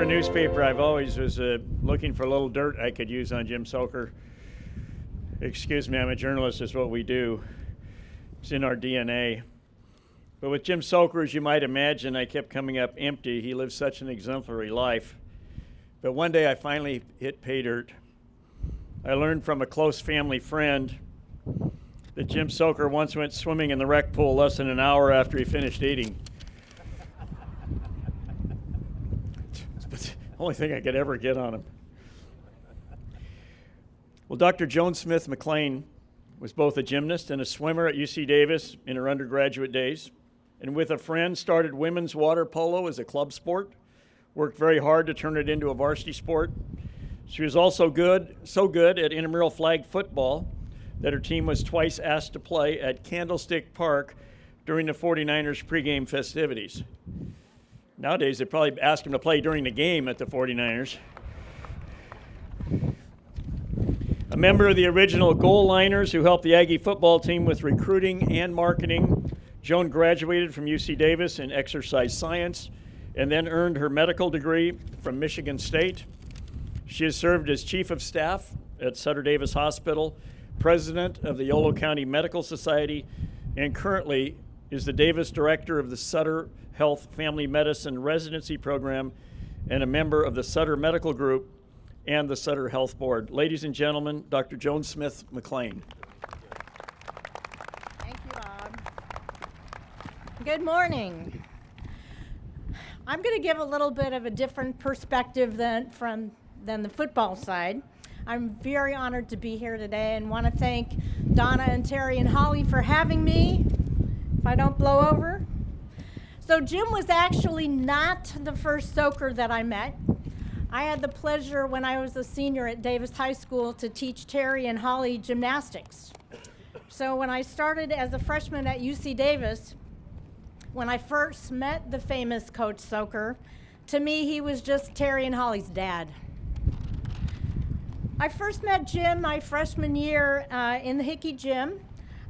a newspaper, I've always was looking for a little dirt I could use on Jim Sochor. Excuse me, I'm a journalist, is what we do. It's in our DNA. But with Jim Sochor, as you might imagine, I kept coming up empty. He lived such an exemplary life. But one day I finally hit pay dirt. I learned from a close family friend that Jim Sochor once went swimming in the rec pool less than an hour after he finished eating. It's the only thing I could ever get on him. Well, Dr. Joan Smith McLean was both a gymnast and a swimmer at UC Davis in her undergraduate days, and with a friend started women's water polo as a club sport, worked very hard to turn it into a varsity sport. She was also so good at intramural flag football that her team was twice asked to play at Candlestick Park during the 49ers pregame festivities. Nowadays, they'd probably ask him to play during the game at the 49ers. A member of the original goal liners who helped the Aggie football team with recruiting and marketing, Joan graduated from UC Davis in exercise science and then earned her medical degree from Michigan State. She has served as chief of staff at Sutter Davis Hospital, president of the Yolo County Medical Society, and currently is the Davis director of the Sutter Health Family Medicine Residency Program and a member of the Sutter Medical Group and the Sutter Health Board. Ladies and gentlemen, Dr. Joan Smith McLean. Thank you, Bob. Good morning. I'm going to give a little bit of a different perspective than the football side. I'm very honored to be here today and want to thank Donna and Terry and Holly for having me, if I don't blow over. So Jim was actually not the first Sochor that I met. I had the pleasure when I was a senior at Davis High School to teach Terry and Holly gymnastics. So when I started as a freshman at UC Davis, when I first met the famous Coach Sochor, to me he was just Terry and Holly's dad. I first met Jim my freshman year in the Hickey gym.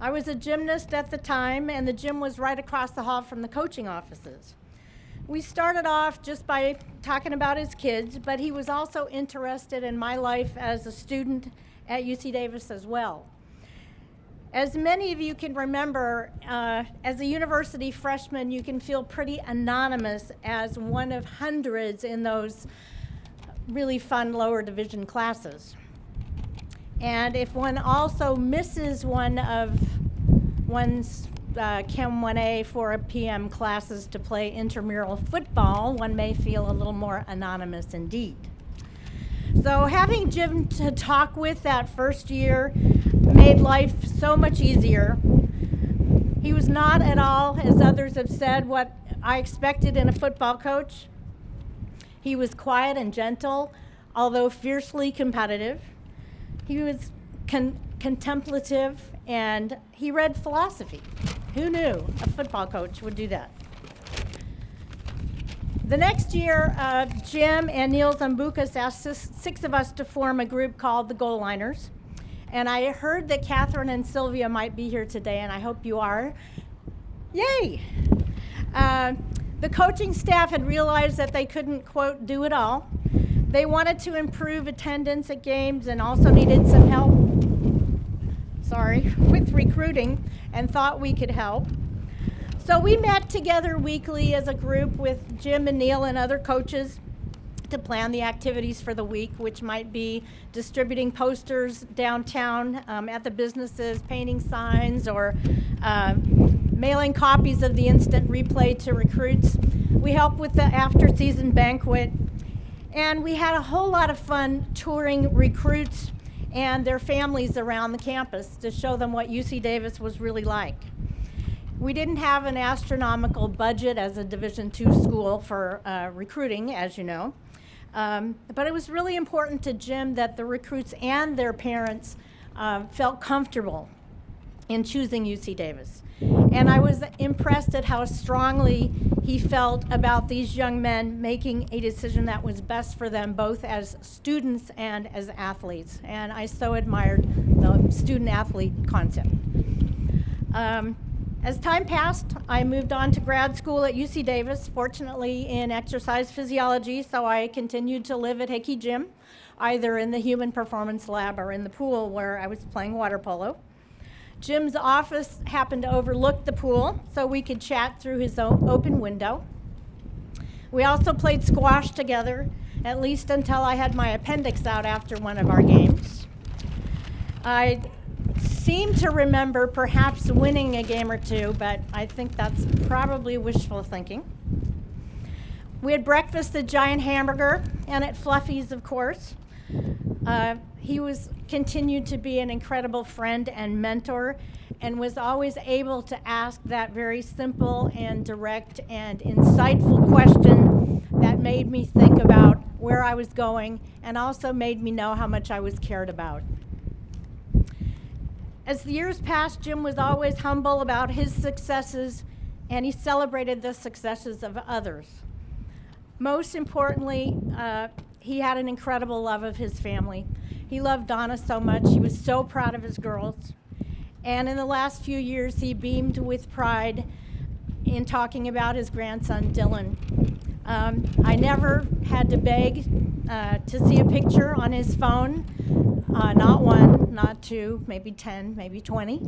I was a gymnast at the time, and the gym was right across the hall from the coaching offices. We started off just by talking about his kids, but he was also interested in my life as a student at UC Davis as well. As many of you can remember, as a university freshman, you can feel pretty anonymous as one of hundreds in those really fun lower division classes. And if one also misses one's Chem 1A 4 p.m. classes to play intramural football, one may feel a little more anonymous indeed. So having Jim to talk with that first year made life so much easier. He was not at all, as others have said, what I expected in a football coach. He was quiet and gentle, although fiercely competitive. He was contemplative, and he read philosophy. Who knew a football coach would do that? The next year, Jim and Neil Zambucas asked six of us to form a group called the Goal Liners. And I heard that Catherine and Sylvia might be here today, and I hope you are. Yay! The coaching staff had realized that they couldn't, quote, do it all. They wanted to improve attendance at games and also needed some help, with recruiting, and thought we could help. So we met together weekly as a group with Jim and Neil and other coaches to plan the activities for the week, which might be distributing posters downtown at the businesses, painting signs, or mailing copies of the instant replay to recruits. We helped with the after-season banquet, and we had a whole lot of fun touring recruits and their families around the campus to show them what UC Davis was really like. We didn't have an astronomical budget as a Division II school for recruiting, as you know, but it was really important to Jim that the recruits and their parents felt comfortable in choosing UC Davis. And I was impressed at how strongly he felt about these young men making a decision that was best for them, both as students and as athletes. And I so admired the student-athlete concept. As time passed, I moved on to grad school at UC Davis, fortunately in exercise physiology, so I continued to live at Hickey Gym, either in the human performance lab or in the pool where I was playing water polo. Jim's office happened to overlook the pool, so we could chat through his open window. We also played squash together, at least until I had my appendix out after one of our games. I seem to remember perhaps winning a game or two, but I think that's probably wishful thinking. We had breakfast at Giant Hamburger and at Fluffy's, of course. He continued to be an incredible friend and mentor, and was always able to ask that very simple and direct and insightful question that made me think about where I was going and also made me know how much I was cared about. As the years passed, Jim was always humble about his successes, and he celebrated the successes of others. Most importantly, he had an incredible love of his family. He loved Donna so much. He was so proud of his girls. And in the last few years, he beamed with pride in talking about his grandson, Dylan. I never had to beg to see a picture on his phone. Not one, not two, maybe 10, maybe 20.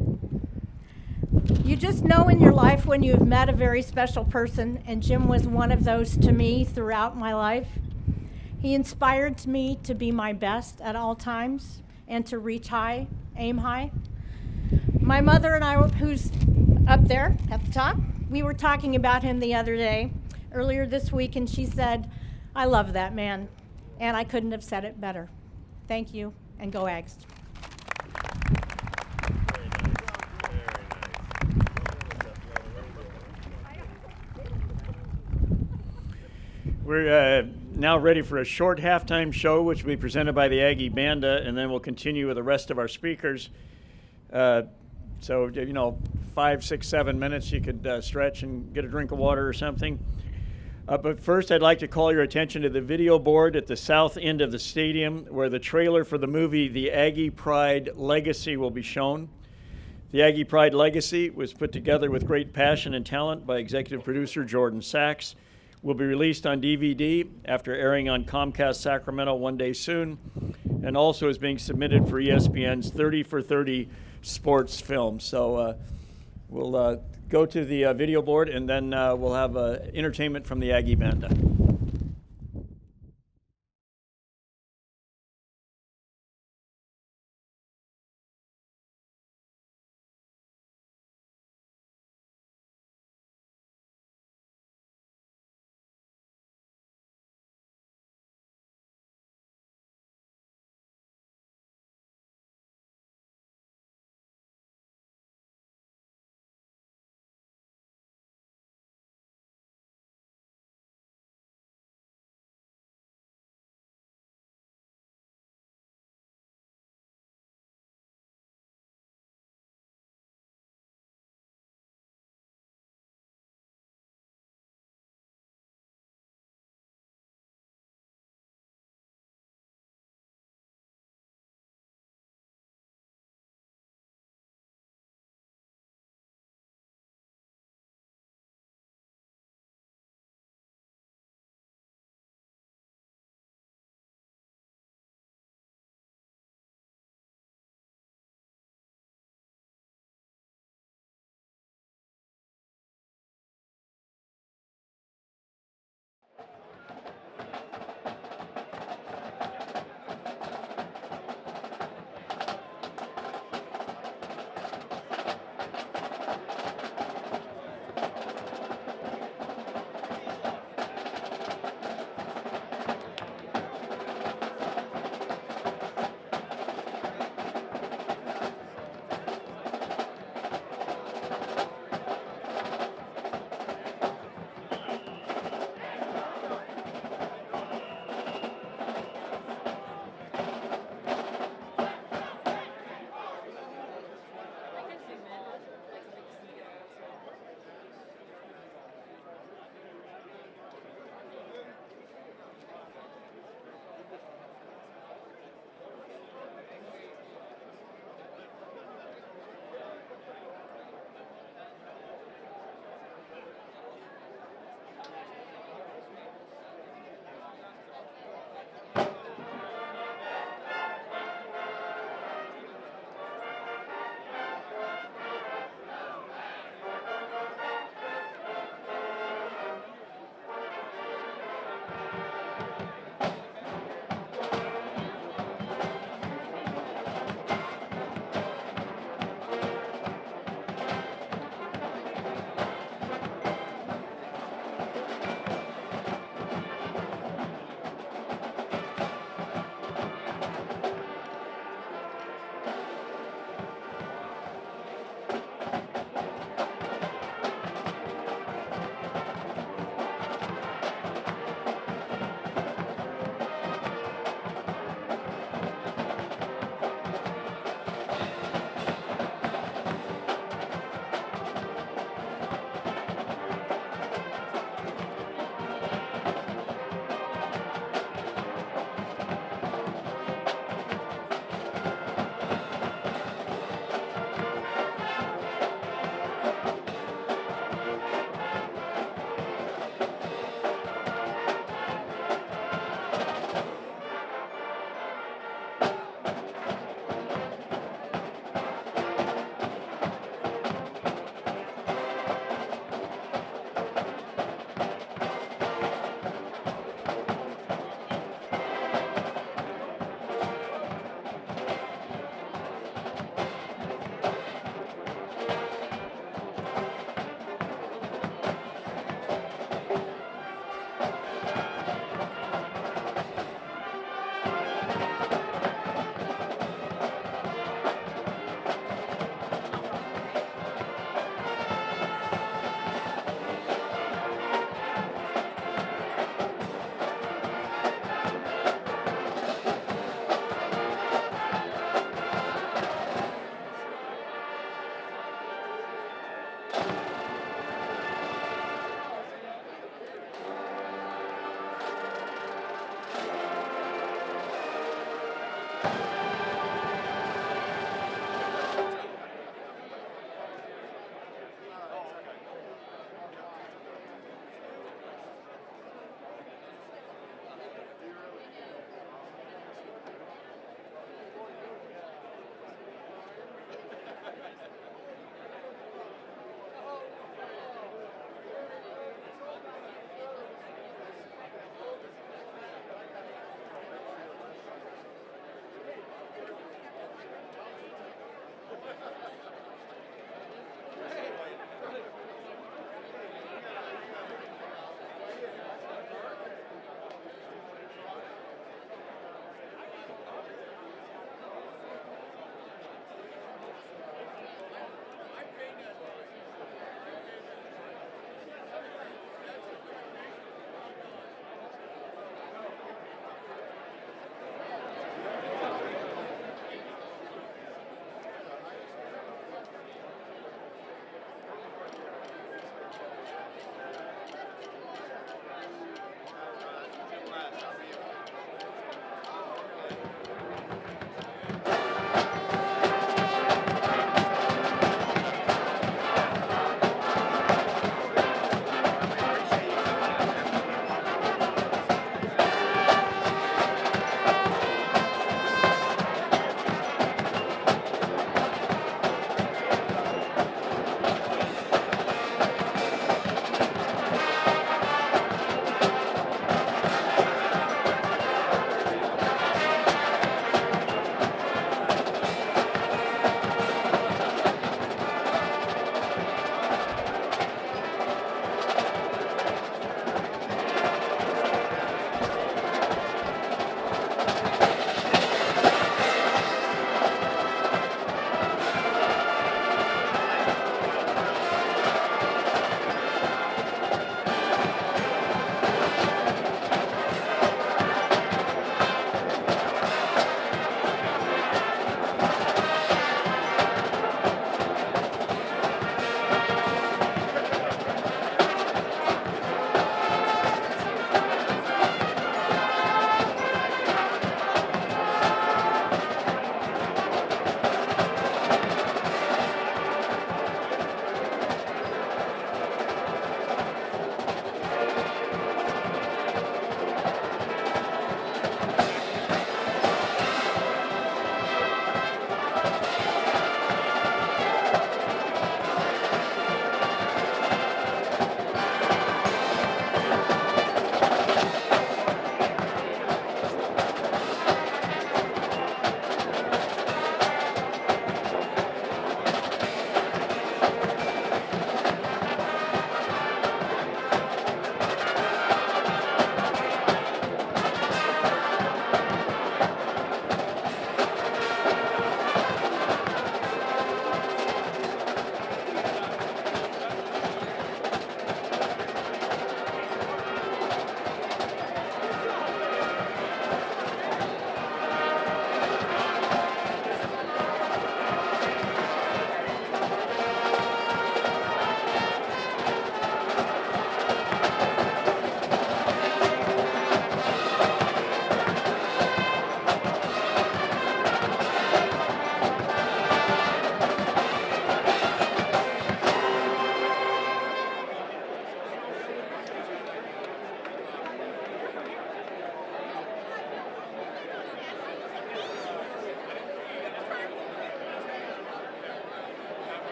You just know in your life when you've met a very special person, and Jim was one of those to me throughout my life. He inspired me to be my best at all times and to reach high, aim high. My mother and I, who's up there at the top, we were talking about him the other day, earlier this week, and she said, "I love that man," and I couldn't have said it better. Thank you, and go Ags. We're now ready for a short halftime show, which will be presented by the Aggie Banda, and then we'll continue with the rest of our speakers. So, 5, 6, 7 minutes, you could stretch and get a drink of water or something. But first, I'd like to call your attention to the video board at the south end of the stadium, where the trailer for the movie The Aggie Pride Legacy will be shown. The Aggie Pride Legacy was put together with great passion and talent by executive producer Jordan Sachs. Will be released on DVD after airing on Comcast Sacramento one day soon, and also is being submitted for ESPN's 30 for 30 sports film. So we'll go to the video board, and then we'll have entertainment from the Aggie Banda.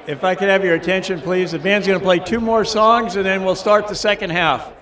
If I could have your attention, please. The band's going to play 2 more songs, and then we'll start the second half.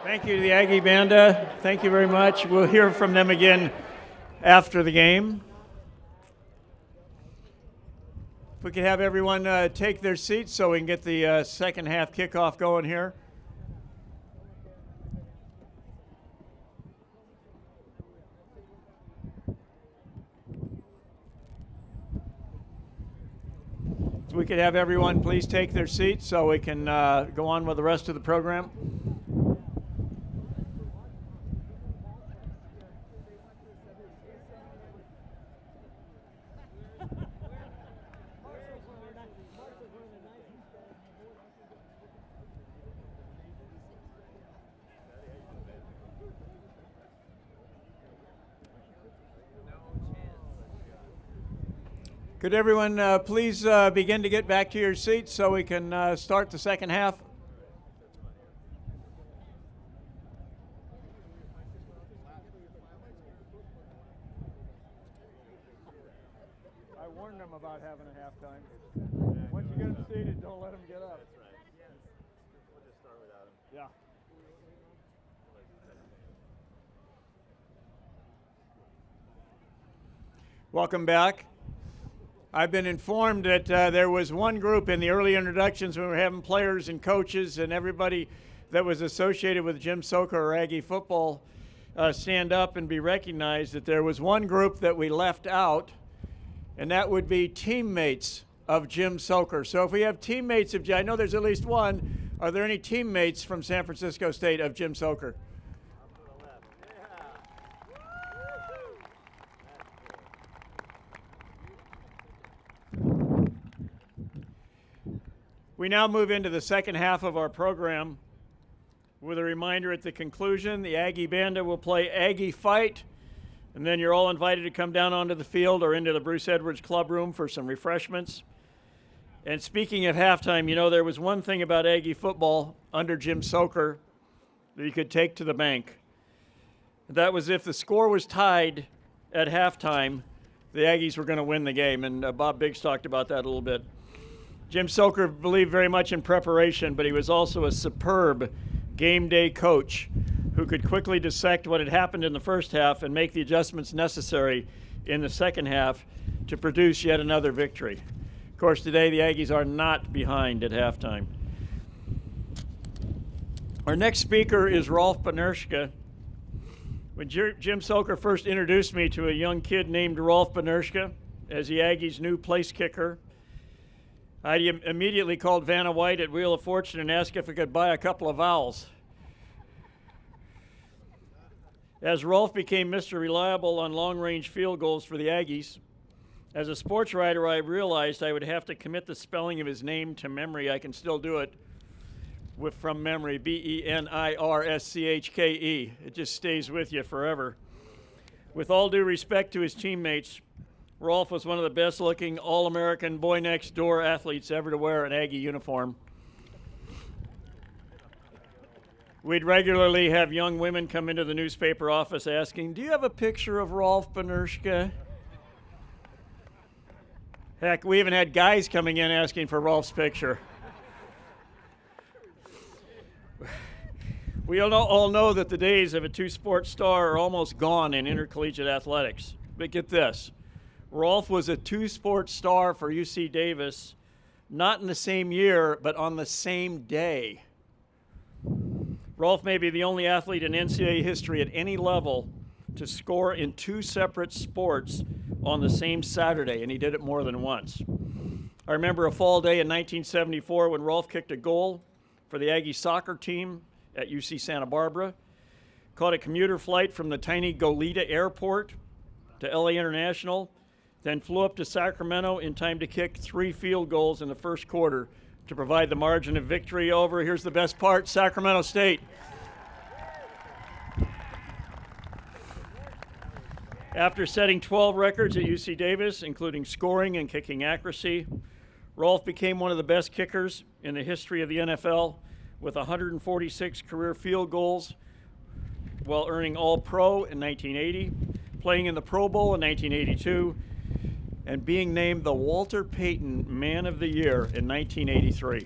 Thank you to the Aggie Banda. Thank you very much. We'll hear from them again after the game. If we could have everyone take their seats so we can get the second half kickoff going here. If we could have everyone please take their seats so we can go on with the rest of the program. Could everyone please begin to get back to your seats so we can start the second half? I warned them about having a halftime. Once you get them seated, don't let them get up. That's right. Yes. We'll just start without him. Yeah. Welcome back. I've been informed that there was one group in the early introductions when we were having players and coaches and everybody that was associated with Jim Sochor or Aggie football stand up and be recognized, that there was one group that we left out, and that would be teammates of Jim Sochor. So if we have teammates of Jim, I know there's at least one. Are there any teammates from San Francisco State of Jim Sochor? We now move into the second half of our program with a reminder at the conclusion, the Aggie Banda will play Aggie Fight, and then you're all invited to come down onto the field or into the Bruce Edwards Club Room for some refreshments. And speaking of halftime, you know, there was one thing about Aggie football under Jim Sochor that you could take to the bank. That was if the score was tied at halftime, the Aggies were going to win the game, and Bob Biggs talked about that a little bit. Jim Sochor believed very much in preparation, but he was also a superb game day coach who could quickly dissect what had happened in the first half and make the adjustments necessary in the second half to produce yet another victory. Of course, today the Aggies are not behind at halftime. Our next speaker is Rolf Benerschke. When Jim Sochor first introduced me to a young kid named Rolf Benerschke as the Aggies' new place kicker, I immediately called Vanna White at Wheel of Fortune and asked if I could buy a couple of vowels. As Rolf became Mr. Reliable on long-range field goals for the Aggies, as a sports writer, I realized I would have to commit the spelling of his name to memory. I can still do it from memory, B-E-N-I-R-S-C-H-K-E. It just stays with you forever. With all due respect to his teammates, Rolf was one of the best-looking All-American boy-next-door athletes ever to wear an Aggie uniform. We'd regularly have young women come into the newspaper office asking, "Do you have a picture of Rolf Benerschke?" Heck, we even had guys coming in asking for Rolf's picture. We all know that the days of a two-sport star are almost gone in intercollegiate athletics. But get this. Rolf was a two-sport star for UC Davis, not in the same year, but on the same day. Rolf may be the only athlete in NCAA history at any level to score in two separate sports on the same Saturday, and he did it more than once. I remember a fall day in 1974 when Rolf kicked a goal for the Aggie soccer team at UC Santa Barbara, caught a commuter flight from the tiny Goleta Airport to LA International, then flew up to Sacramento in time to kick 3 field goals in the first quarter to provide the margin of victory over, here's the best part, Sacramento State. After setting 12 records at UC Davis, including scoring and kicking accuracy, Rolf became one of the best kickers in the history of the NFL with 146 career field goals while earning All-Pro in 1980, playing in the Pro Bowl in 1982, and being named the Walter Payton Man of the Year in 1983.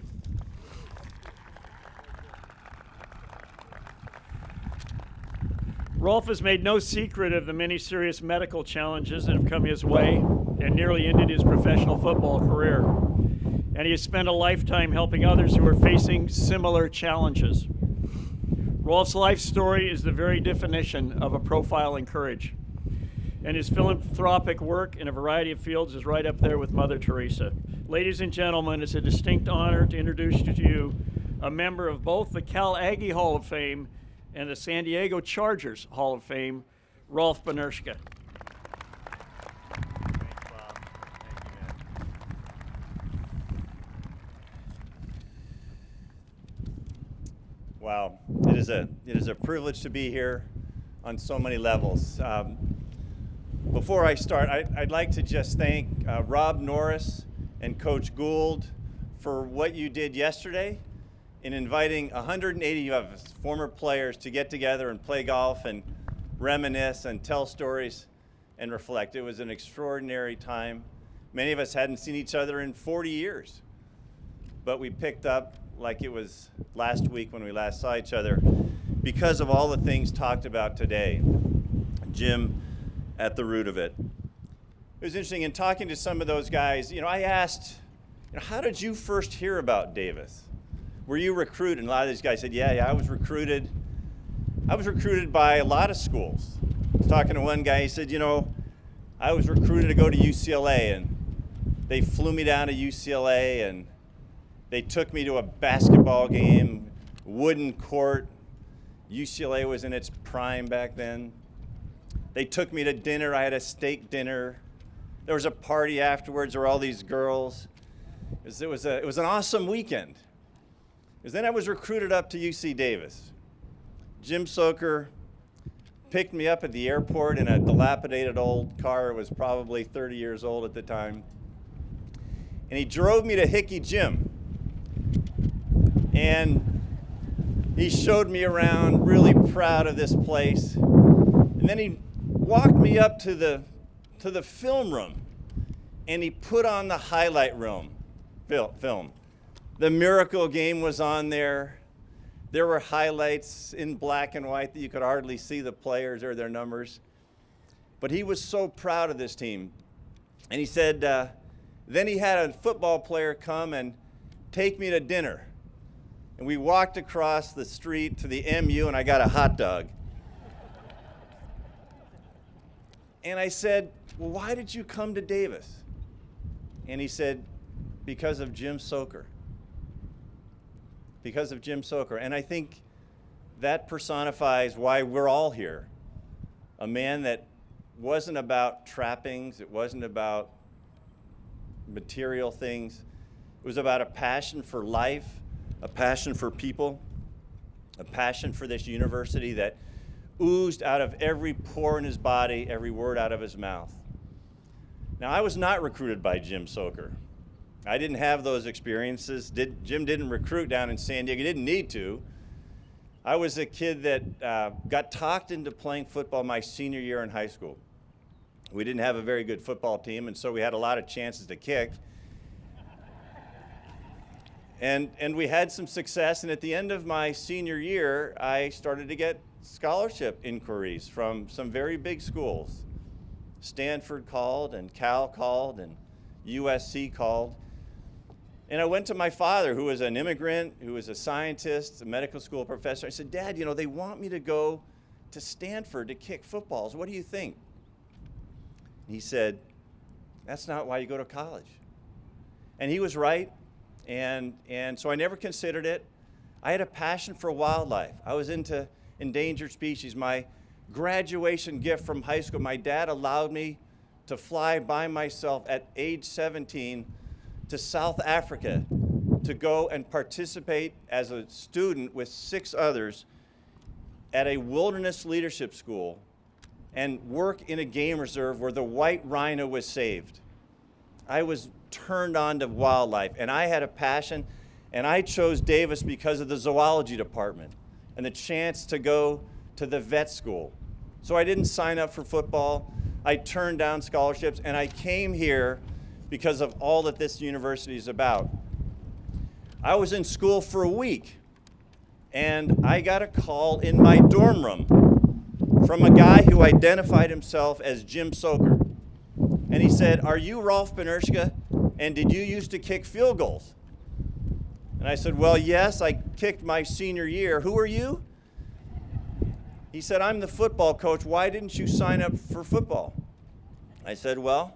Rolf has made no secret of the many serious medical challenges that have come his way and nearly ended his professional football career. And he has spent a lifetime helping others who are facing similar challenges. Rolf's life story is the very definition of a profile in courage. And his philanthropic work in a variety of fields is right up there with Mother Teresa. Ladies and gentlemen, it's a distinct honor to introduce to you a member of both the Cal Aggie Hall of Fame and the San Diego Chargers Hall of Fame, Rolf Benerschke. Thanks, Bob. Thank you, man. Wow, it is a privilege to be here on so many levels. Before I start, I'd like to just thank Rob Norris and Coach Gould for what you did yesterday in inviting 180 of us former players to get together and play golf and reminisce and tell stories and reflect. It was an extraordinary time. Many of us hadn't seen each other in 40 years, but we picked up like it was last week when we last saw each other because of all the things talked about today. Jim at the root of it. It was interesting in talking to some of those guys, I asked, how did you first hear about Davis? Were you recruited? And a lot of these guys said, yeah, I was recruited. I was recruited by a lot of schools. I was talking to one guy, he said, I was recruited to go to UCLA, and they flew me down to UCLA, and they took me to a basketball game, wooden court. UCLA was in its prime back then. They took me to dinner. I had a steak dinner. There was a party afterwards. There were all these girls. It was an awesome weekend. Because then I was recruited up to UC Davis. Jim Sochor picked me up at the airport in a dilapidated old car. It was probably 30 years old at the time. And he drove me to Hickey Gym. And he showed me around, really proud of this place. And then he walked me up to the film room, and he put on the highlight film. The Miracle game was on there. There were highlights in black and white that you could hardly see the players or their numbers. But he was so proud of this team. And he said, then he had a football player come and take me to dinner. And we walked across the street to the MU, and I got a hot dog. And I said, well, why did you come to Davis? And he said, because of Jim Sochor. Because of Jim Sochor. And I think that personifies why we're all here. A man that wasn't about trappings. It wasn't about material things. It was about a passion for life, a passion for people, a passion for this university that oozed out of every pore in his body, every word out of his mouth. Now, I was not recruited by Jim Sochor. I didn't have those experiences. Jim didn't recruit down in San Diego. He didn't need to. I was a kid that got talked into playing football my senior year in high school. We didn't have a very good football team, and so we had a lot of chances to kick. And we had some success, and at the end of my senior year, I started to get scholarship inquiries from some very big schools. Stanford called, and Cal called, and USC called. And I went to my father, who was an immigrant, who was a scientist, a medical school professor. I said, Dad, they want me to go to Stanford to kick footballs. What do you think? He said, that's not why you go to college. And he was right. And so I never considered it. I had a passion for wildlife. I was into endangered species. My graduation gift from high school, my dad allowed me to fly by myself at age 17 to South Africa to go and participate as a student with 6 others at a wilderness leadership school and work in a game reserve where the white rhino was saved. I was turned on to wildlife, and I had a passion, and I chose Davis because of the zoology department and the chance to go to the vet school. So I didn't sign up for football. I turned down scholarships, and I came here because of all that this university is about. I was in school for a week, and I got a call in my dorm room from a guy who identified himself as Jim Sochor. And he said, "Are you Rolf Benerschke? And did you used to kick field goals?" And I said, "Well, yes, I kicked my senior year. Who are you?" He said, "I'm the football coach. Why didn't you sign up for football?" I said, "Well,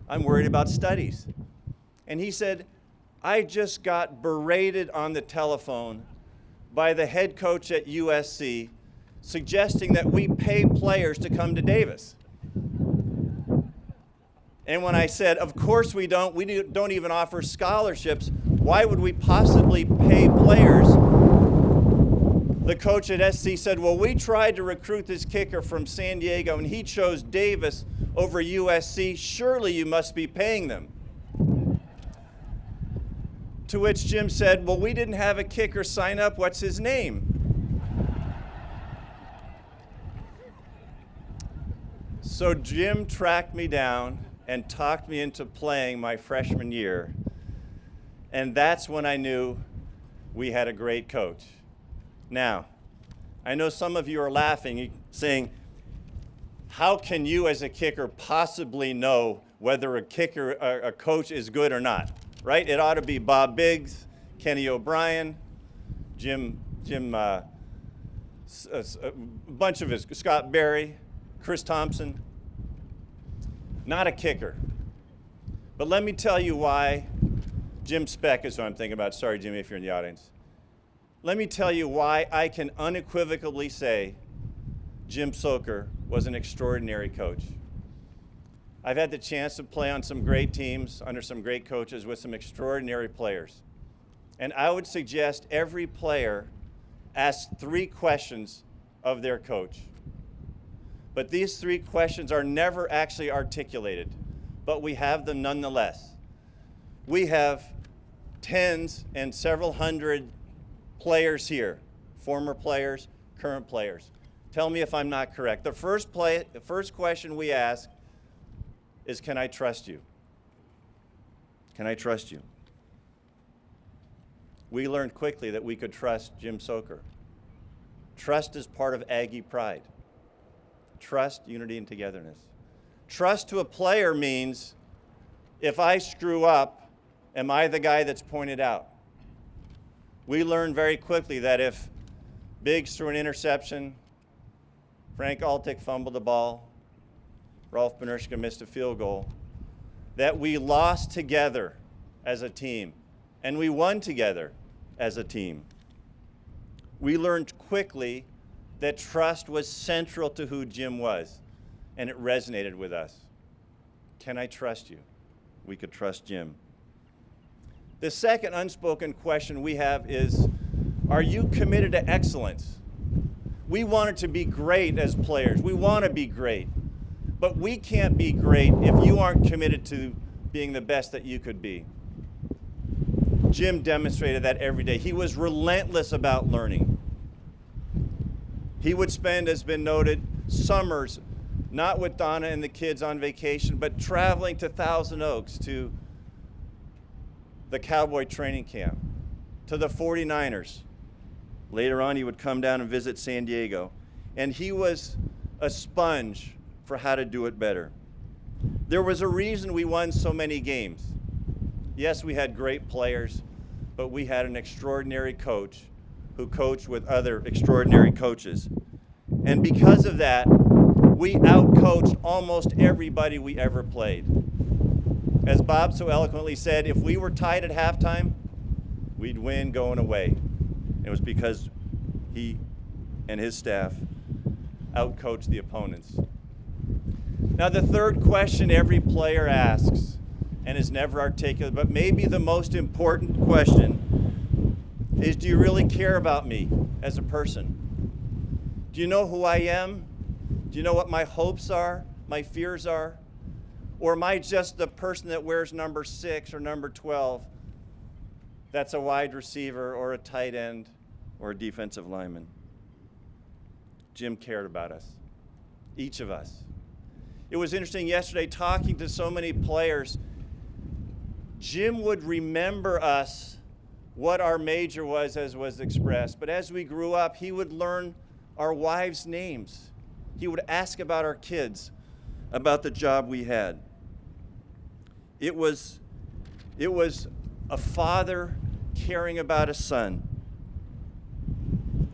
I'm worried about studies." And he said, "I just got berated on the telephone by the head coach at USC suggesting that we pay players to come to Davis." And when I said, "Of course we don't even offer scholarships, why would we possibly pay players?" The coach at SC said, "Well, we tried to recruit this kicker from San Diego and he chose Davis over USC. Surely you must be paying them." To which Jim said, "Well, we didn't have a kicker sign up. What's his name?" So Jim tracked me down and talked me into playing my freshman year. And that's when I knew we had a great coach. Now, I know some of you are laughing, saying, "How can you as a kicker possibly know whether a coach is good or not?" Right? It ought to be Bob Biggs, Kenny O'Brien, a bunch of his, Scott Berry, Chris Thompson. Not a kicker. But let me tell you why. Jim Speck is who I'm thinking about. Sorry, Jimmy, if you're in the audience. Let me tell you why I can unequivocally say Jim Sochor was an extraordinary coach. I've had the chance to play on some great teams under some great coaches with some extraordinary players. And I would suggest every player asks 3 questions of their coach. But these 3 questions are never actually articulated, but we have them nonetheless. We have tens and several hundred players here, former players, current players. Tell me if I'm not correct. The first question we ask is, can I trust you? Can I trust you? We learned quickly that we could trust Jim Sochor. Trust is part of Aggie pride. Trust, unity, and togetherness. Trust to a player means, if I screw up, am I the guy that's pointed out? We learned very quickly that if Biggs threw an interception, Frank Altick fumbled the ball, Rolf Benerschke missed a field goal, that we lost together as a team, and we won together as a team. We learned quickly that trust was central to who Jim was, and it resonated with us. Can I trust you? We could trust Jim. The second unspoken question we have is, are you committed to excellence? We wanted to be great as players. We want to be great. But we can't be great if you aren't committed to being the best that you could be. Jim demonstrated that every day. He was relentless about learning. He would spend, as been noted, summers, not with Donna and the kids on vacation, but traveling to Thousand Oaks, to the Cowboy training camp, to the 49ers. Later on, he would come down and visit San Diego. And he was a sponge for how to do it better. There was a reason we won so many games. Yes, we had great players, but we had an extraordinary coach who coached with other extraordinary coaches. And because of that, we outcoached almost everybody we ever played. As Bob so eloquently said, if we were tied at halftime, we'd win going away. It was because he and his staff outcoached the opponents. Now, the third question every player asks, and is never articulate, but maybe the most important question, is, do you really care about me as a person? Do you know who I am? Do you know what my hopes are, my fears are? Or am I just the person that wears number 6 or number 12 that's a wide receiver or a tight end or a defensive lineman? Jim cared about us, each of us. It was interesting yesterday talking to so many players. Jim would remember us, what our major was as was expressed. But as we grew up, he would learn our wives' names. He would ask about our kids, about the job we had. It was a father caring about a son,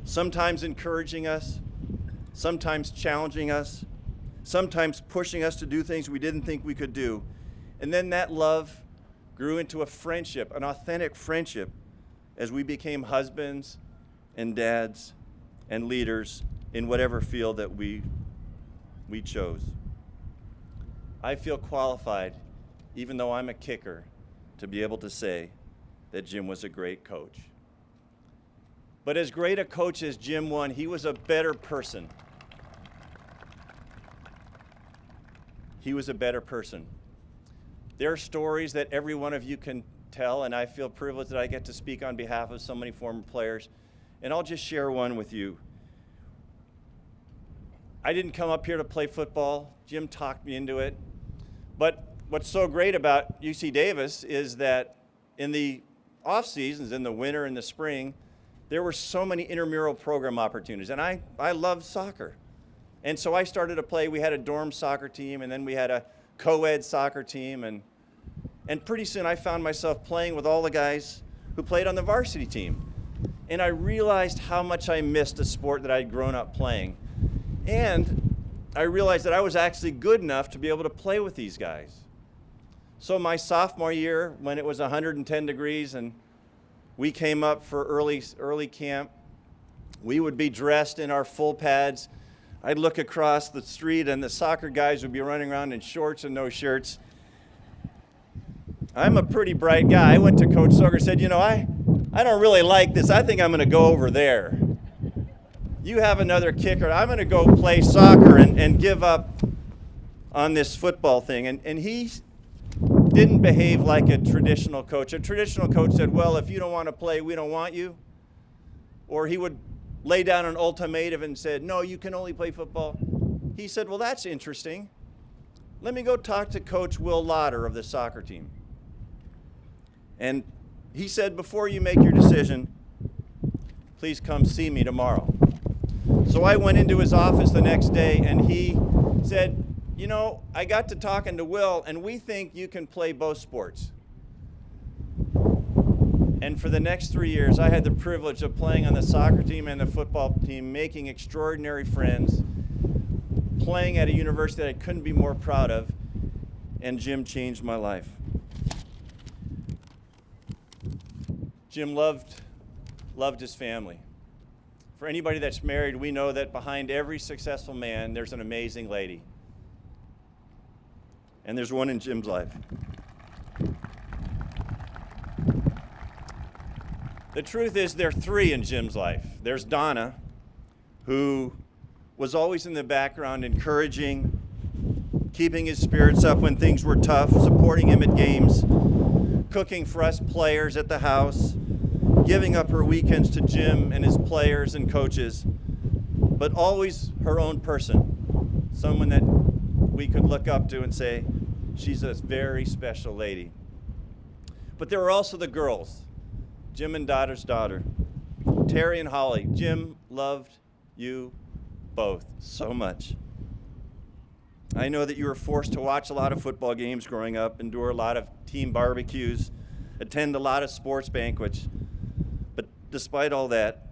sometimes encouraging us, sometimes challenging us, sometimes pushing us to do things we didn't think we could do. And then that love grew into a friendship, an authentic friendship, as we became husbands and dads and leaders in whatever field that we chose. I feel qualified, even though I'm a kicker, to be able to say that Jim was a great coach. But as great a coach as Jim was, he was a better person. He was a better person. There are stories that every one of you can tell, and I feel privileged that I get to speak on behalf of so many former players. And I'll just share one with you. I didn't come up here to play football. Jim talked me into it. But what's so great about UC Davis is that in the off seasons, in the winter and the spring, there were so many intramural program opportunities. And I love soccer. And so I started to play. We had a dorm soccer team, and then we had a co-ed soccer team. And pretty soon I found myself playing with all the guys who played on the varsity team. And I realized how much I missed a sport that I'd grown up playing. And I realized that I was actually good enough to be able to play with these guys. So my sophomore year, when it was 110 degrees and we came up for early camp, we would be dressed in our full pads. I'd look across the street and the soccer guys would be running around in shorts and no shirts. I'm a pretty bright guy. I went to Coach Sochor and said, you know, I don't really like this. I think I'm going to go over there. You have another kicker. I'm going to go play soccer and give up on this football thing. And he didn't behave like a traditional coach. A traditional coach said, well, if you don't want to play, we don't want you. Or he would lay down an ultimatum and said, no, you can only play football. He said, well, that's interesting. Let me go talk to Coach Will Lauder of the soccer team. And he said, before you make your decision, please come see me tomorrow. So I went into his office the next day, and he said, you know, I got to talking to Will, and we think you can play both sports. And for the next 3 years, I had the privilege of playing on the soccer team and the football team, making extraordinary friends, playing at a university that I couldn't be more proud of, and Jim changed my life. Jim loved his family. For anybody that's married, we know that behind every successful man, there's an amazing lady. And there's one in Jim's life. The truth is, there are three in Jim's life. There's Donna, who was always in the background, encouraging, keeping his spirits up when things were tough, supporting him at games, cooking for us players at the house, giving up her weekends to Jim and his players and coaches, but always her own person, someone that we could look up to and say, she's a very special lady. But there were also the girls, Jim and Daughter's daughter, Terry and Holly. Jim loved you both so much. I know that you were forced to watch a lot of football games growing up, endure a lot of team barbecues, attend a lot of sports banquets. But despite all that,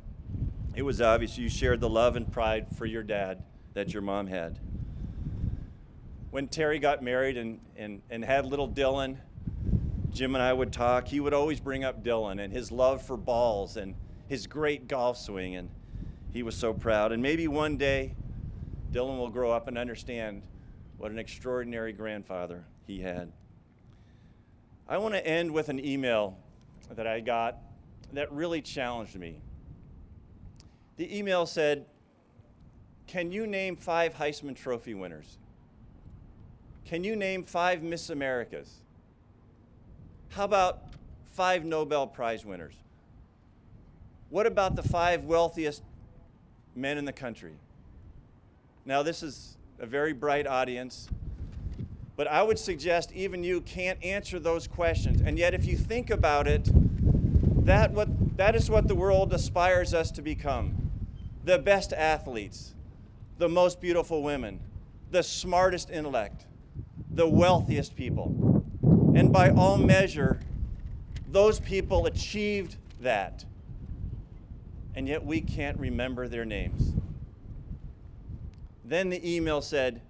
it was obvious you shared the love and pride for your dad that your mom had. When Terry got married and had little Dylan, Jim and I would talk. He would always bring up Dylan and his love for balls and his great golf swing, and he was so proud. And maybe one day, Dylan will grow up and understand what an extraordinary grandfather he had. I want to end with an email that I got that really challenged me. The email said, can you name 5 Heisman Trophy winners? Can you name 5 Miss Americas? How about 5 Nobel Prize winners? What about the 5 wealthiest men in the country? Now, this is a very bright audience, but I would suggest even you can't answer those questions. And yet, if you think about it, that is what the world aspires us to become. The best athletes, the most beautiful women, the smartest intellect, the wealthiest people. And by all measure, those people achieved that. And yet we can't remember their names. Then the email said,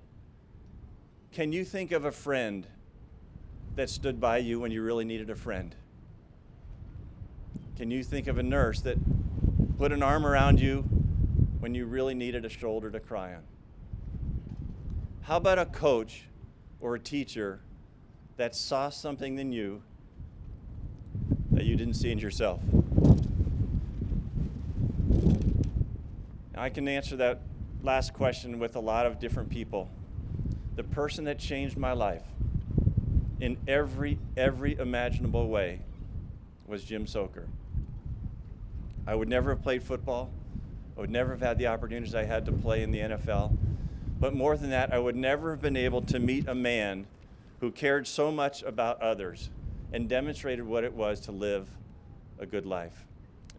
"Can you think of a friend that stood by you when you really needed a friend? Can you think of a nurse that put an arm around you when you really needed a shoulder to cry on? How about a coach or a teacher that saw something in you that you didn't see in yourself?" Now, I can answer that last question with a lot of different people. The person that changed my life in every imaginable way was Jim Sochor. I would never have played football. I would never have had the opportunities I had to play in the NFL. But more than that, I would never have been able to meet a man who cared so much about others and demonstrated what it was to live a good life.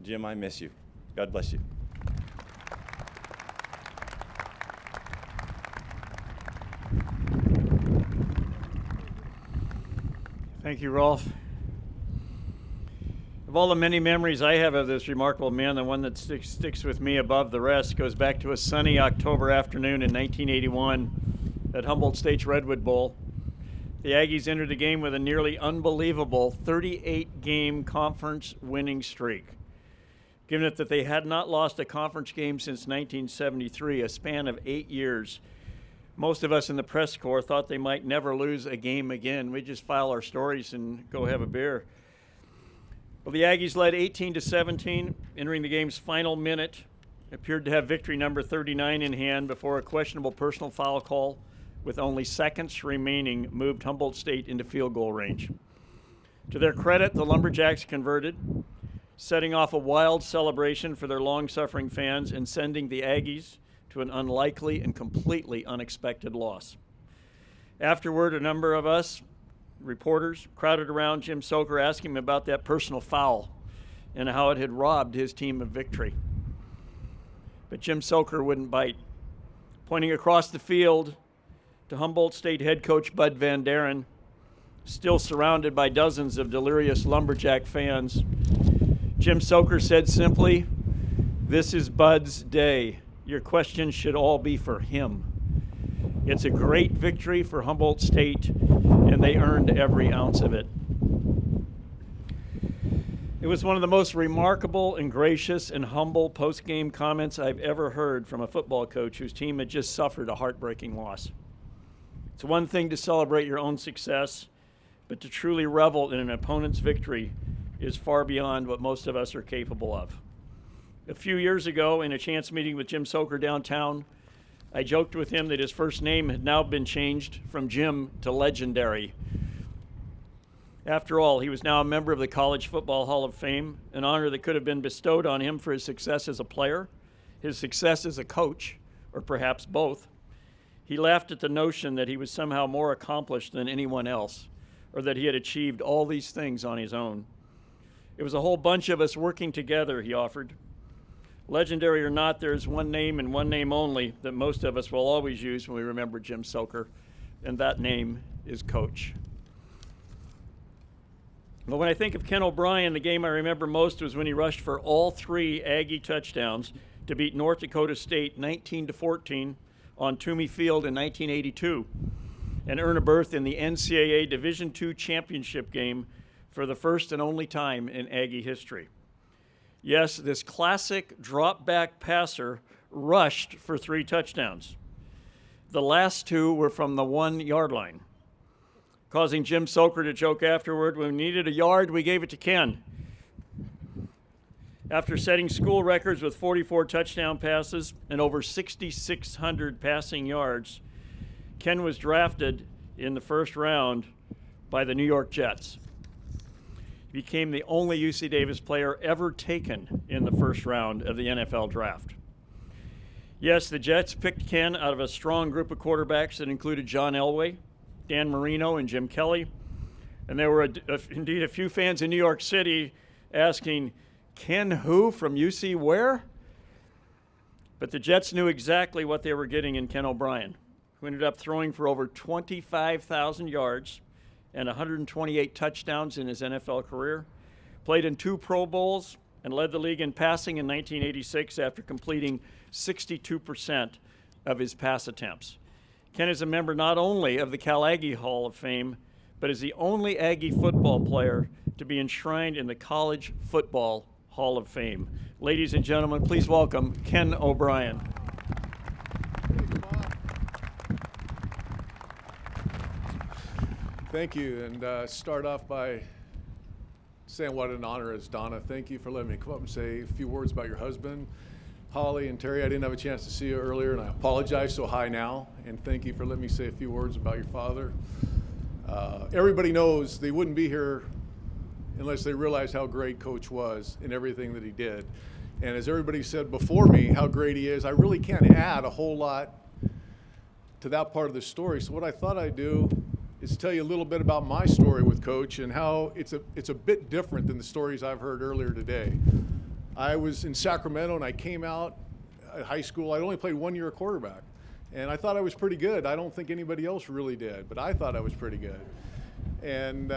Jim, I miss you. God bless you. Thank you, Rolf. Of all the many memories I have of this remarkable man, the one that sticks with me above the rest goes back to a sunny October afternoon in 1981 at Humboldt State's Redwood Bowl. The Aggies entered the game with a nearly unbelievable 38-game conference winning streak. Given that they had not lost a conference game since 1973, a span of 8 years, most of us in the press corps thought they might never lose a game again. We'd just file our stories and go have a beer. Well, the Aggies led 18-17, entering the game's final minute, appeared to have victory number 39 in hand before a questionable personal foul call with only seconds remaining moved Humboldt State into field goal range. To their credit, the Lumberjacks converted, setting off a wild celebration for their long-suffering fans and sending the Aggies to an unlikely and completely unexpected loss. Afterward, a number of us, reporters, crowded around Jim Sochor asking him about that personal foul and how it had robbed his team of victory. But Jim Sochor wouldn't bite. Pointing across the field to Humboldt State head coach Bud Van Daren, still surrounded by dozens of delirious Lumberjack fans, Jim Sochor said simply, "This is Bud's day. Your questions should all be for him. It's a great victory for Humboldt State, and they earned every ounce of it." It was one of the most remarkable and gracious and humble post-game comments I've ever heard from a football coach whose team had just suffered a heartbreaking loss. It's one thing to celebrate your own success, but to truly revel in an opponent's victory is far beyond what most of us are capable of. A few years ago, in a chance meeting with Jim Sochor downtown, I joked with him that his first name had now been changed from Jim to Legendary. After all, he was now a member of the College Football Hall of Fame, an honor that could have been bestowed on him for his success as a player, his success as a coach, or perhaps both. He laughed at the notion that he was somehow more accomplished than anyone else, or that he had achieved all these things on his own. It was a whole bunch of us working together, he offered. Legendary or not, there's one name and one name only that most of us will always use when we remember Jim Sochor, and that name is Coach. Well, when I think of Ken O'Brien, the game I remember most was when he rushed for all 3 Aggie touchdowns to beat North Dakota State 19-14 on Toomey Field in 1982 and earn a berth in the NCAA Division II championship game for the first and only time in Aggie history. Yes, this classic drop-back passer rushed for 3 touchdowns. The last 2 were from the 1-yard line, causing Jim Sochor to joke afterward, "When we needed a yard, we gave it to Ken." After setting school records with 44 touchdown passes and over 6,600 passing yards, Ken was drafted in the first round by the New York Jets. He became the only UC Davis player ever taken in the first round of the NFL draft. Yes, the Jets picked Ken out of a strong group of quarterbacks that included John Elway, Dan Marino, and Jim Kelly. And there were indeed a few fans in New York City asking, "Ken who from UC where?" But the Jets knew exactly what they were getting in Ken O'Brien, who ended up throwing for over 25,000 yards and 128 touchdowns in his NFL career, played in 2 Pro Bowls, and led the league in passing in 1986 after completing 62% of his pass attempts. Ken is a member not only of the Cal Aggie Hall of Fame, but is the only Aggie football player to be enshrined in the College Football Hall of Fame. Ladies and gentlemen, please welcome Ken O'Brien. Thank you, and start off by saying what an honor it is, Donna. Thank you for letting me come up and say a few words about your husband, Holly and Terry. I didn't have a chance to see you earlier, and I apologize, so hi now. And thank you for letting me say a few words about your father. Everybody knows they wouldn't be here unless they realized how great Coach was in everything that he did. And as everybody said before me, how great he is, I really can't add a whole lot to that part of the story. So what I thought I'd do is tell you a little bit about my story with Coach and how it's a bit different than the stories I've heard earlier today. I was in Sacramento and I came out at high school. I'd only played 1 year of quarterback. And I thought I was pretty good. I don't think anybody else really did, but I thought I was pretty good. And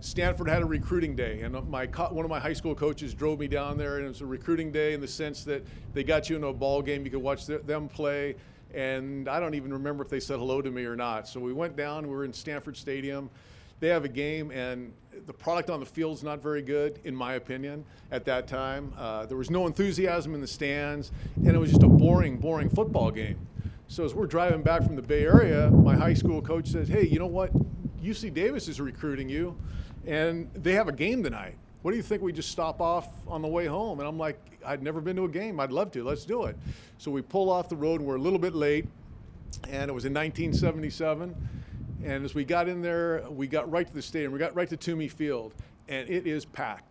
Stanford had a recruiting day, and one of my high school coaches drove me down there, and it was a recruiting day in the sense that they got you into a ball game, you could watch them play, and I don't even remember if they said hello to me or not. So we went down, we were in Stanford Stadium. They have a game, and the product on the field's not very good, in my opinion, at that time. There was no enthusiasm in the stands, and it was just a boring football game. So as we're driving back from the Bay Area, my high school coach says, hey, you know what? UC Davis is recruiting you, and they have a game tonight. What do you think we just stop off on the way home? And I'm like, I'd never been to a game. I'd love to. Let's do it. So we pull off the road, and we're a little bit late, and it was in 1977. And as we got in there, we got right to the stadium. We got right to Toomey Field, and it is packed.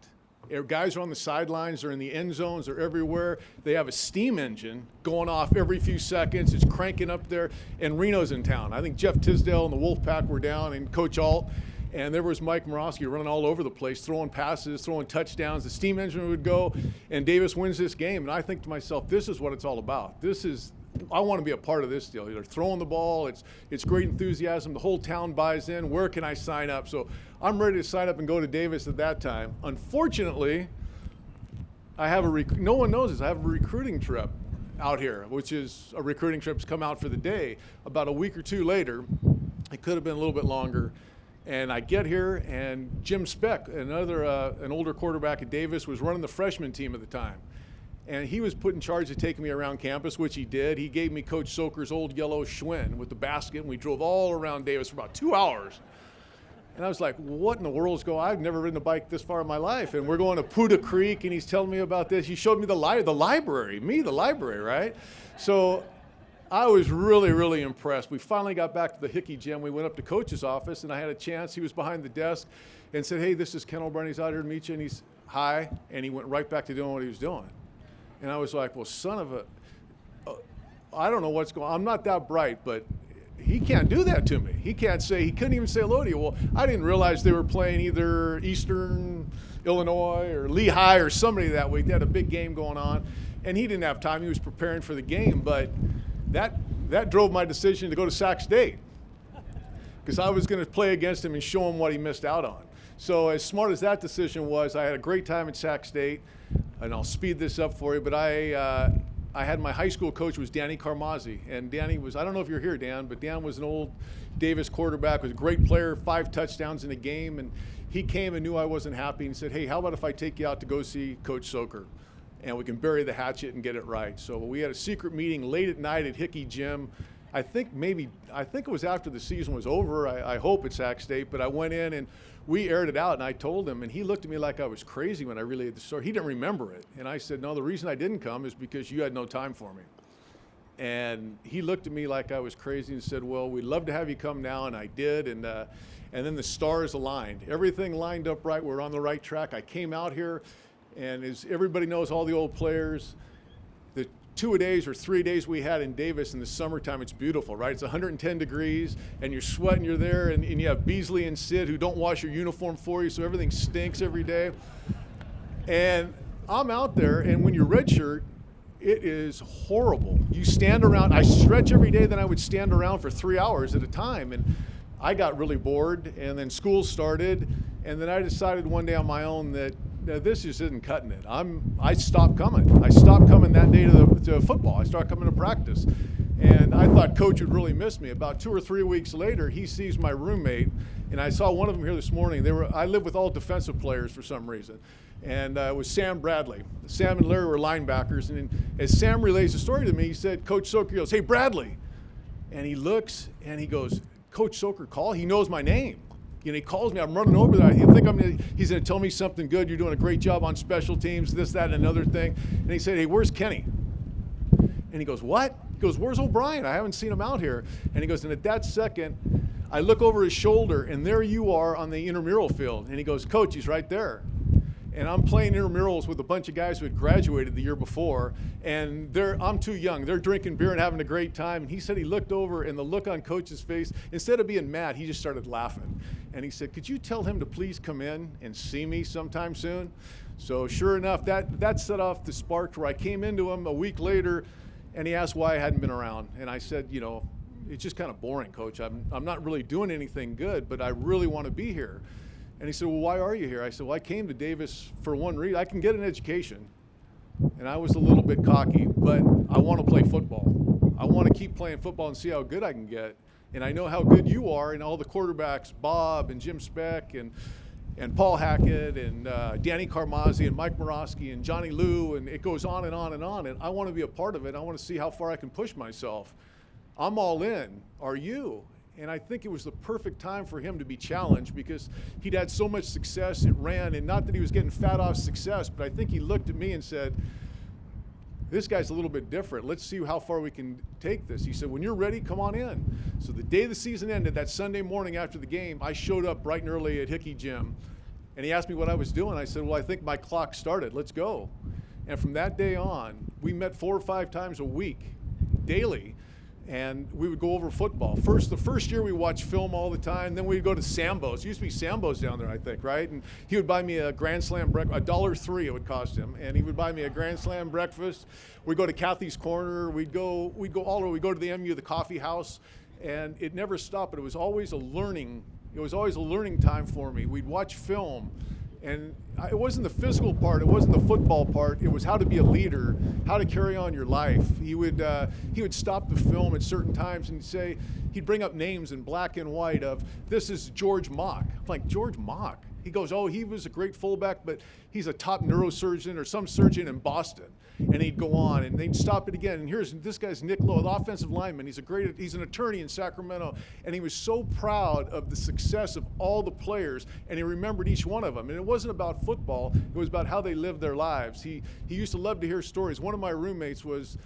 Guys are on the sidelines, they're in the end zones, they're everywhere. They have a steam engine going off every few seconds. It's cranking up there, and Reno's in town. I think Jeff Tisdale and the Wolfpack were down, and Coach Alt, and there was Mike Morosky running all over the place, throwing passes, throwing touchdowns. The steam engine would go, and Davis wins this game. And I think to myself, this is what it's all about. I want to be a part of this deal. They're throwing the ball. It's great enthusiasm. The whole town buys in. Where can I sign up? So I'm ready to sign up and go to Davis at that time. Unfortunately, I have no one knows this. I have a recruiting trip out here, which is a recruiting trip to come out for the day. About a week or two later, it could have been a little bit longer. And I get here, and Jim Speck, an older quarterback at Davis, was running the freshman team at the time. And he was put in charge of taking me around campus, which he did. He gave me Coach Socher's old yellow Schwinn with the basket, and we drove all around Davis for about 2 hours. And I was like, what in the world is going on? I've never ridden a bike this far in my life. And we're going to Puda Creek, and he's telling me about this. He showed me the library, right? So I was really, really impressed. We finally got back to the Hickey gym. We went up to Coach's office, and I had a chance. He was behind the desk and said, hey, this is Ken O'Brien. He's out here to meet you. And he's, hi. And he went right back to doing what he was doing. And I was like, well, son of a, I don't know what's going on. I'm not that bright, but he can't do that to me. He couldn't even say hello to you. Well, I didn't realize they were playing either Eastern Illinois or Lehigh or somebody that week. They had a big game going on, and he didn't have time. He was preparing for the game, but that drove my decision to go to Sac State because I was going to play against him and show him what he missed out on. So as smart as that decision was, I had a great time at Sac State. And I'll speed this up for you, but I had my high school coach was Danny Carmazzi, and Danny was, I don't know if you're here, Dan, but Dan was an old Davis quarterback, was a great player, 5 touchdowns in a game, and he came and knew I wasn't happy and said, hey, how about if I take you out to go see Coach Socher, and we can bury the hatchet and get it right. So we had a secret meeting late at night at Hickey Gym. I think it was after the season was over. I hope it's Sac State, but I went in and we aired it out, and I told him, and he looked at me like I was crazy when I relayed the story. He didn't remember it, and I said, no, the reason I didn't come is because you had no time for me. And he looked at me like I was crazy and said, well, we'd love to have you come now, and I did, and then the stars aligned. Everything lined up right. We're on the right track. I came out here, and as everybody knows, all the old players, the 2-a-days or 3-a-days we had in Davis in the summertime, it's beautiful, right? It's 110 degrees, and you're sweating, you're there, and you have Beasley and Sid who don't wash your uniform for you, so everything stinks every day. And I'm out there, and when you're redshirt, It is horrible. You stand around, I stretch every day, then I would stand around for 3 hours at a time. And I got really bored, and then school started, and then I decided one day on my own that this just isn't cutting it. I stopped coming. I stopped coming that day to football. I started coming to practice. And I thought Coach would really miss me. About 2 or 3 weeks later, he sees my roommate, and I saw one of them here this morning. I live with all defensive players for some reason. And it was Sam Bradley. Sam and Larry were linebackers. And as Sam relays the story to me, he said, Coach Sochor goes, "Hey, Bradley." And he looks, and he goes, "Coach Sochor call?" He knows my name. You know, he calls me. I'm running over there. He's going to tell me something good. You're doing a great job on special teams, this, that, and another thing. And he said, "Hey, where's Kenny?" And he goes, "What?" He goes, "Where's O'Brien? I haven't seen him out here." And he goes, and at that second, I look over his shoulder, and there you are on the intramural field. And he goes, "Coach, he's right there." And I'm playing intramurals with a bunch of guys who had graduated the year before, and I'm too young. They're drinking beer and having a great time. And he said he looked over, and the look on Coach's face, instead of being mad, he just started laughing. And he said, "Could you tell him to please come in and see me sometime soon?" So sure enough, that set off the spark where I came into him a week later, and he asked why I hadn't been around. And I said, "You know, it's just kind of boring, Coach. I'm not really doing anything good, but I really want to be here." And he said, "Well, why are you here?" I said, "Well, I came to Davis for one reason. I can get an education." And I was a little bit cocky, but I want to play football. I want to keep playing football and see how good I can get. And I know how good you are, and all the quarterbacks, Bob and Jim Speck and Paul Hackett and Danny Carmazzi and Mike Morosky and Johnny Lou, and it goes on and on and on. And I want to be a part of it. I want to see how far I can push myself. I'm all in. Are you? And I think it was the perfect time for him to be challenged because he'd had so much success at Rand, and not that he was getting fat off success, but I think he looked at me and said, "This guy's a little bit different. Let's see how far we can take this." He said, "When you're ready, come on in." So the day the season ended, that Sunday morning after the game, I showed up bright and early at Hickey Gym, and he asked me what I was doing. I said, "Well, I think my clock started. Let's go." And from that day on, we met 4 or 5 times a week, daily, and we would go over football. The first year we watched film all the time. Then we'd go to Sambo's. It used to be Sambo's down there, I think, right? And he would buy me a Grand Slam breakfast, $1.03 it would cost him, and he would buy me a Grand Slam breakfast. We'd go to Kathy's Corner. We'd go all over. We'd go to the MU, the coffee house, and it never stopped. But it was always a learning time for me. We'd watch film. And it wasn't the physical part, it wasn't the football part, it was how to be a leader, how to carry on your life. He would stop the film at certain times and he'd bring up names in black and white of, "This is George Mock." I'm like, "George Mock?" He goes, "Oh, he was a great fullback, but he's a top neurosurgeon or some surgeon in Boston." And he'd go on, and they'd stop it again. And here's this guy's Nick Lowe, the offensive lineman. He's an attorney in Sacramento, and he was so proud of the success of all the players, and he remembered each one of them. And it wasn't about football; it was about how they lived their lives. He used to love to hear stories. One of my roommates was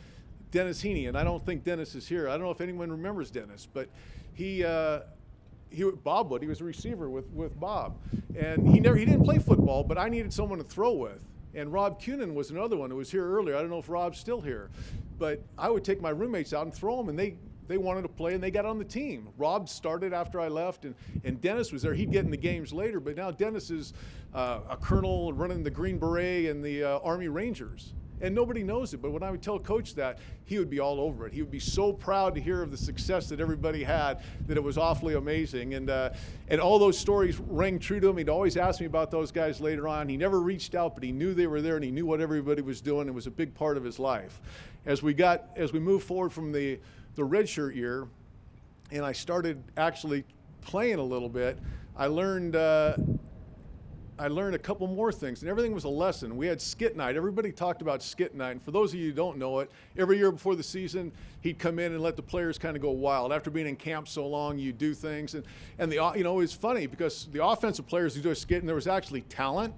Dennis Heaney, and I don't think Dennis is here. I don't know if anyone remembers Dennis, but Bob would. He was a receiver with Bob, and he didn't play football, but I needed someone to throw with. And Rob Cunin was another one who was here earlier. I don't know if Rob's still here, but I would take my roommates out and throw them, and they wanted to play, and they got on the team. Rob started after I left, and Dennis was there. He'd get in the games later, but now Dennis is a colonel running the Green Beret and the Army Rangers. And nobody knows it, but when I would tell Coach that, he would be all over it. He would be so proud to hear of the success that everybody had that it was awfully amazing. And all those stories rang true to him. He'd always ask me about those guys later on. He never reached out, but he knew they were there, and he knew what everybody was doing. It was a big part of his life. As we moved forward from the redshirt year, and I started actually playing a little bit, I learned a couple more things, and everything was a lesson. We had skit night. Everybody talked about skit night, and for those of you who don't know it, every year before the season, he'd come in and let the players kind of go wild. After being in camp so long, you do things, and it was funny because the offensive players who do a skit, and there was actually talent.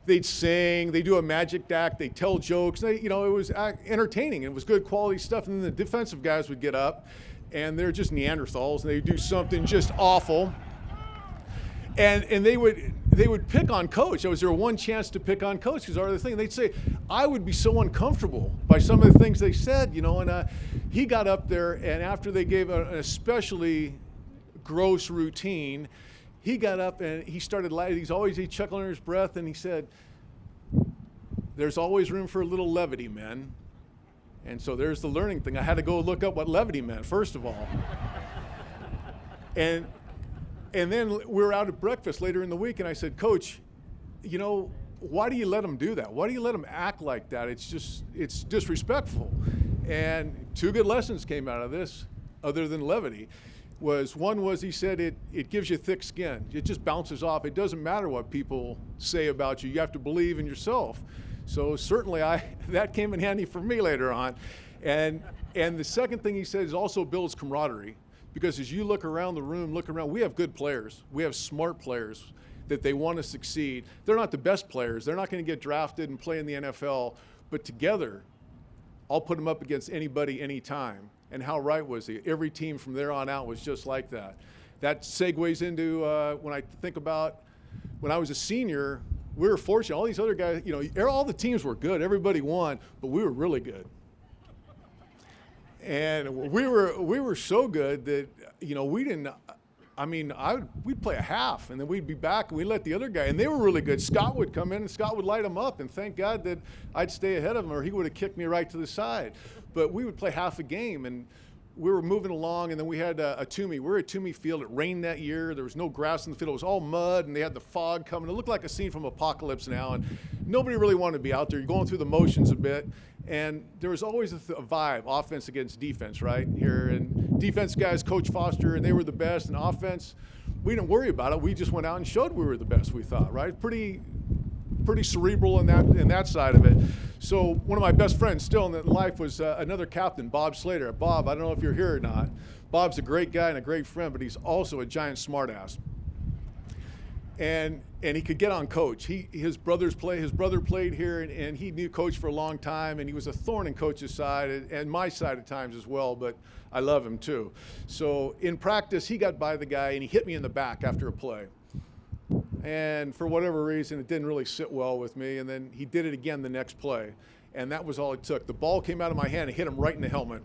They'd sing, they do a magic act, they tell jokes. It was entertaining. It was good quality stuff. And then the defensive guys would get up, and they're just Neanderthals, and they'd do something just awful. And they would pick on Coach. Was there one chance to pick on Coach? Because the other thing, they'd say, I would be so uncomfortable by some of the things they said, and he got up there, and after they gave an especially gross routine, he got up and he started laughing. He'd chuckle under his breath, and he said, there's always room for a little levity, men. And so there's the learning thing. I had to go look up what levity meant, first of all. And then we were out at breakfast later in the week, and I said, Coach, you know, why do you let them do that? Why do you let them act like that? It's disrespectful. And 2 good lessons came out of this, other than levity. One was he said it gives you thick skin. It just bounces off. It doesn't matter what people say about you. You have to believe in yourself. So certainly that came in handy for me later on. And the second thing he said is also builds camaraderie. Because as you look around the room, we have good players. We have smart players that they want to succeed. They're not the best players. They're not going to get drafted and play in the NFL. But together, I'll put them up against anybody, anytime. And how right was he? Every team from there on out was just like that. That segues into when I think about when I was a senior, we were fortunate. All these other guys, you know, all the teams were good. Everybody won, but we were really good. And we were so good that, you know, we'd play a half, and then we'd be back, and we'd let the other guy, and they were really good. Scott would come in, and Scott would light them up, and thank God that I'd stay ahead of him, or he would have kicked me right to the side. But we would play half a game, and we were moving along, and then we had a Toomey. We were at Toomey Field. It rained that year. There was no grass in the field. It was all mud, and they had the fog coming. It looked like a scene from Apocalypse Now, and nobody really wanted to be out there. You're going through the motions a bit, and there was always a vibe, offense against defense, right here. And defense guys, Coach Foster, and they were the best. And offense, we didn't worry about it. We just went out and showed we were the best, we thought, right? Pretty cerebral in that side of it. So one of my best friends still in life was another captain, Bob Slater. Bob, I don't know if you're here or not. Bob's a great guy and a great friend, but he's also a giant smartass. And he could get on Coach. His brother played here, and he knew Coach for a long time, and he was a thorn in Coach's side and my side at times as well, but I love him too. So in practice, he got by the guy, and he hit me in the back after a play. And for whatever reason, it didn't really sit well with me, and then he did it again the next play, and that was all it took. The ball came out of my hand and hit him right in the helmet.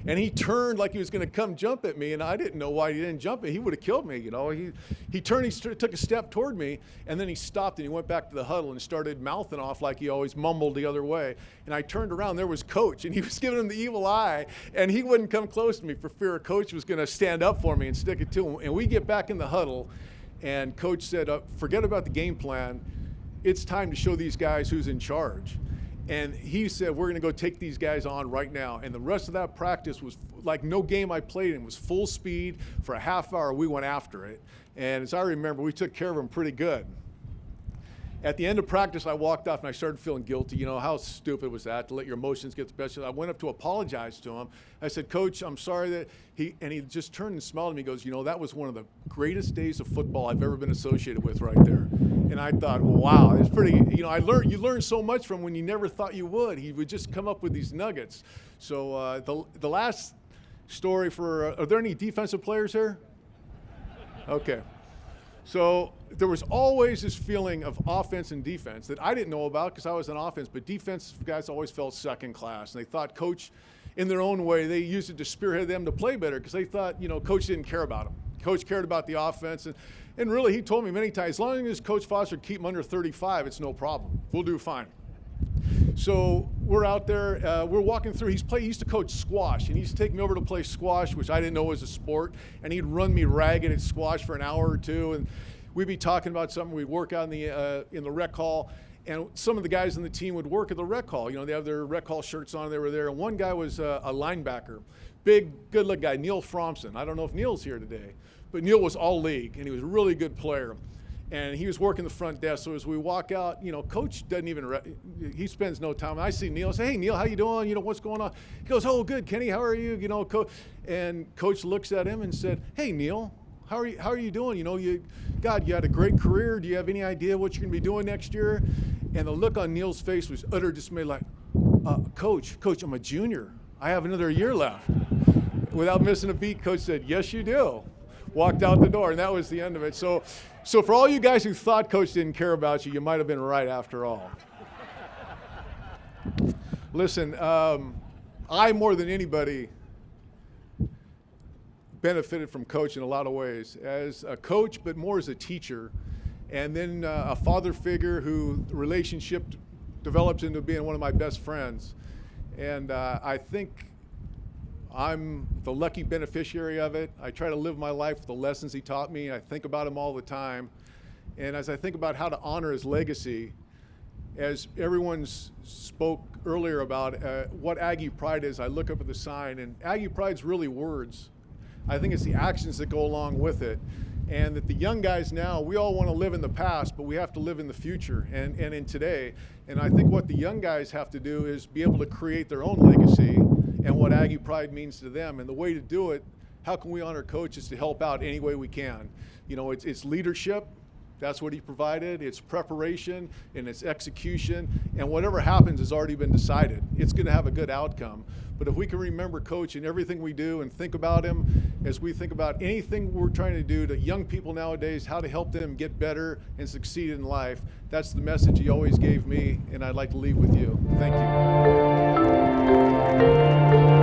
And he turned like he was going to come jump at me, and I didn't know why he didn't jump it. He would have killed me, you know. He turned, took a step toward me, and then he stopped and he went back to the huddle and started mouthing off like he always mumbled the other way. And I turned around, there was Coach, and he was giving him the evil eye, and he wouldn't come close to me for fear Coach was going to stand up for me and stick it to him. And we get back in the huddle, and Coach said, forget about the game plan. It's time to show these guys who's in charge. And he said, we're going to go take these guys on right now. And the rest of that practice was like no game I played in. It was full speed. For a half hour, we went after it. And as I remember, we took care of them pretty good. At the end of practice, I walked off and I started feeling guilty. You know, how stupid was that to let your emotions get the best of you? I went up to apologize to him. I said, Coach, I'm sorry that and he just turned and smiled at me. He goes, you know, that was one of the greatest days of football I've ever been associated with right there. And I thought, wow, it's pretty, you know, you learn so much from when you never thought you would. He would just come up with these nuggets. So the last story are there any defensive players here? Okay. So there was always this feeling of offense and defense that I didn't know about because I was on offense, but defense guys always felt second class. And they thought Coach, in their own way, they used it to spearhead them to play better because they thought, you know, Coach didn't care about them. Coach cared about the offense. And really, he told me many times, as long as Coach Foster keep him under 35, it's no problem. We'll do fine. So we're out there, we're walking through. He used to coach squash, and he used to take me over to play squash, which I didn't know was a sport. And he'd run me ragged at squash for an hour or two, and we'd be talking about something. We'd work out in the rec hall, and some of the guys in the team would work at the rec hall. You know, they have their rec hall shirts on. They were there, and one guy was a linebacker, big, good-looking guy, Neil Fromson. I don't know if Neil's here today, but Neil was all league, and he was a really good player. And he was working the front desk. So as we walk out, you know, Coach doesn't even, he spends no time. I see Neil, I say, hey, Neil, how you doing? You know, what's going on? He goes, oh, good, Kenny, how are you? You know, and Coach looks at him and said, hey, Neil, how are you doing? You know, you had a great career. Do you have any idea what you're going to be doing next year? And the look on Neil's face was utter dismay, like, Coach, I'm a junior. I have another year left. Without missing a beat, Coach said, yes, you do. Walked out the door, and that was the end of it. So for all you guys who thought Coach didn't care about you, you might have been right after all. Listen, I more than anybody benefited from Coach in a lot of ways. As a coach, but more as a teacher, and then a father figure who relationship develops into being one of my best friends. And I think I'm the lucky beneficiary of it. I try to live my life with the lessons he taught me. I think about him all the time. And as I think about how to honor his legacy, as everyone spoke earlier about what Aggie Pride is, I look up at the sign, and Aggie Pride's really words. I think it's the actions that go along with it. And that the young guys now, we all want to live in the past, but we have to live in the future and in today. And I think what the young guys have to do is be able to create their own legacy and what Aggie Pride means to them. And the way to do it, how can we honor Coach, is to help out any way we can. You know, it's leadership. That's what he provided. It's preparation and it's execution. And whatever happens has already been decided. It's going to have a good outcome. But if we can remember Coach in everything we do and think about him as we think about anything we're trying to do to young people nowadays, how to help them get better and succeed in life, that's the message he always gave me, and I'd like to leave with you. Thank you.